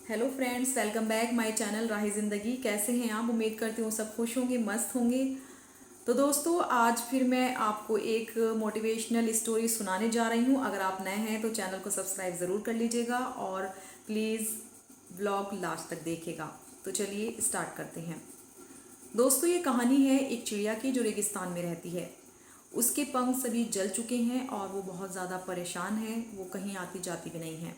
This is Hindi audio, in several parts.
Hello friends, welcome back my channel Rahi Zindagi. कैसे हैं आप? उम्मीद करती हूँ सब खुश होंगे, मस्त होंगे। तो दोस्तों, आज फिर मैं आपको एक मोटिवेशनल स्टोरी सुनाने जा रही हूँ। अगर आप नए हैं तो चैनल को सब्सक्राइब ज़रूर कर लीजिएगा और प्लीज़ व्लॉग लास्ट तक देखिएगा। तो चलिए स्टार्ट करते हैं। दोस्तों, ये कहानी है एक चिड़िया की जो रेगिस्तान में रहती है। उसके पंख सभी जल चुके हैं और वो बहुत ज़्यादा परेशान है। वो कहीं आती जाती भी नहीं है।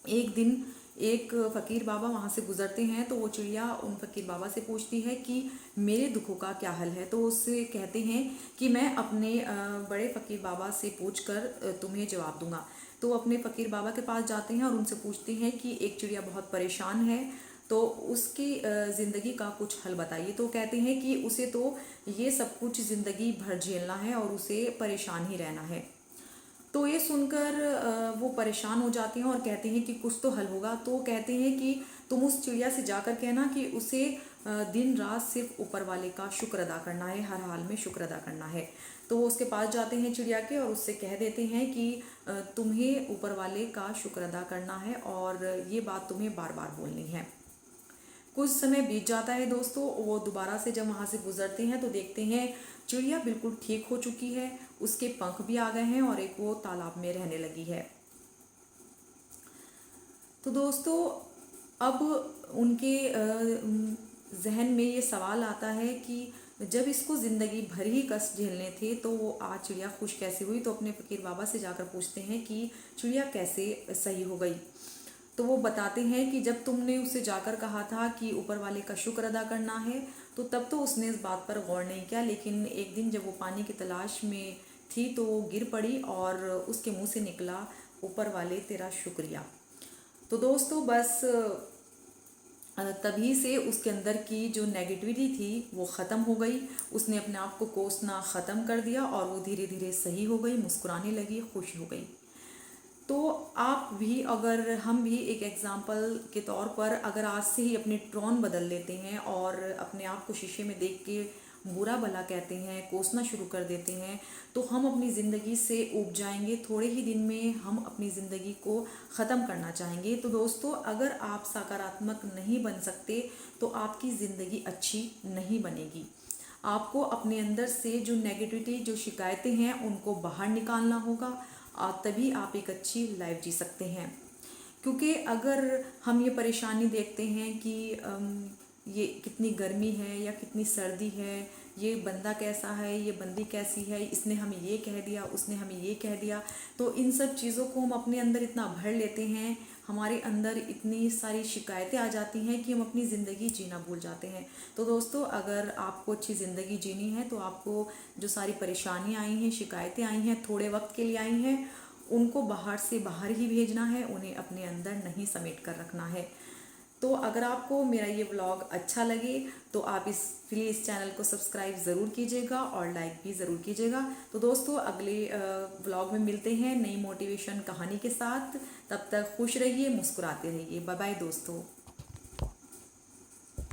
एक दिन एक फ़कीर बाबा वहाँ से गुज़रते हैं तो वो चिड़िया उन फ़कीर बाबा से पूछती है कि मेरे दुखों का क्या हल है। तो उससे कहते हैं कि मैं अपने बड़े फ़कीर बाबा से पूछकर तुम्हें जवाब दूंगा। तो वो अपने फ़कीर बाबा के पास जाते हैं और उनसे पूछते हैं कि एक चिड़िया बहुत परेशान है, तो उसकी ज़िंदगी का कुछ हल बताइए। तो कहते हैं कि उसे तो ये सब कुछ ज़िंदगी भर झेलना है और उसे परेशान ही रहना है। तो ये सुनकर वो परेशान हो जाते हैं और कहते हैं कि कुछ तो हल होगा। तो वो कहते हैं कि तुम उस चिड़िया से जाकर कहना कि उसे दिन रात सिर्फ ऊपर वाले का शुक्र अदा करना है, हर हाल में शुक्र अदा करना है। तो वो उसके पास जाते हैं चिड़िया के और उससे कह देते हैं कि तुम्हें ऊपर वाले का शुक्र अदा करना है और ये बात तुम्हें बार बार बोलनी है। कुछ समय बीत जाता है दोस्तों। वो दोबारा से जब वहाँ से गुजरते हैं तो देखते हैं चिड़िया बिल्कुल ठीक हो चुकी है। उसके पंख भी आ गए हैं और एक वो तालाब में रहने लगी है। तो दोस्तों, अब उनके जहन में ये सवाल आता है कि जब इसको ज़िंदगी भर ही कष्ट झेलने थे तो वो आज चिड़िया खुश कैसे हुई। तो अपने फ़कीर बाबा से जाकर पूछते हैं कि चिड़िया कैसे सही हो गई। तो वो बताते हैं कि जब तुमने उससे जाकर कहा था कि ऊपर वाले का शुक्र अदा करना है, तो तब तो उसने इस बात पर गौर नहीं किया। लेकिन एक दिन जब वो पानी की तलाश में थी तो वो गिर पड़ी और उसके मुंह से निकला, ऊपर वाले तेरा शुक्रिया। तो दोस्तों, बस तभी से उसके अंदर की जो नेगेटिविटी थी वो ख़त्म हो गई। उसने अपने आप को कोसना ख़त्म कर दिया और वो धीरे धीरे सही हो गई, मुस्कुराने लगी, खुश हो गई। तो आप भी, अगर हम भी एक एग्ज़ाम्पल के तौर पर अगर आज से ही अपने टोन बदल लेते हैं और अपने आप को शीशे में देख के बुरा भला कहते हैं, कोसना शुरू कर देते हैं, तो हम अपनी ज़िंदगी से ऊब जाएंगे। थोड़े ही दिन में हम अपनी ज़िंदगी को ख़त्म करना चाहेंगे। तो दोस्तों, अगर आप सकारात्मक नहीं बन सकते तो आपकी ज़िंदगी अच्छी नहीं बनेगी। आपको अपने अंदर से जो नेगेटिविटी, जो शिकायतें हैं, उनको बाहर निकालना होगा। तभी आप एक अच्छी लाइफ जी सकते हैं। क्योंकि अगर हम ये परेशानी देखते हैं कि ये कितनी गर्मी है या कितनी सर्दी है, ये बंदा कैसा है, ये बंदी कैसी है, इसने हमें ये कह दिया, उसने हमें ये कह दिया, तो इन सब चीज़ों को हम अपने अंदर इतना भर लेते हैं, हमारे अंदर इतनी सारी शिकायतें आ जाती हैं कि हम अपनी ज़िंदगी जीना भूल जाते हैं। तो दोस्तों, अगर आपको अच्छी ज़िंदगी जीनी है तो आपको जो सारी परेशानियाँ आई हैं, शिकायतें आई हैं, थोड़े वक्त के लिए आई हैं, उनको बाहर से बाहर ही भेजना है, उन्हें अपने अंदर नहीं समेट कर रखना है। तो अगर आपको मेरा ये व्लॉग अच्छा लगे तो आप प्लीज़ चैनल को सब्सक्राइब ज़रूर कीजिएगा और लाइक भी ज़रूर कीजिएगा। तो दोस्तों, अगले व्लॉग में मिलते हैं नई मोटिवेशन कहानी के साथ। तब तक खुश रहिए, मुस्कुराते रहिए। बाय बाय दोस्तों।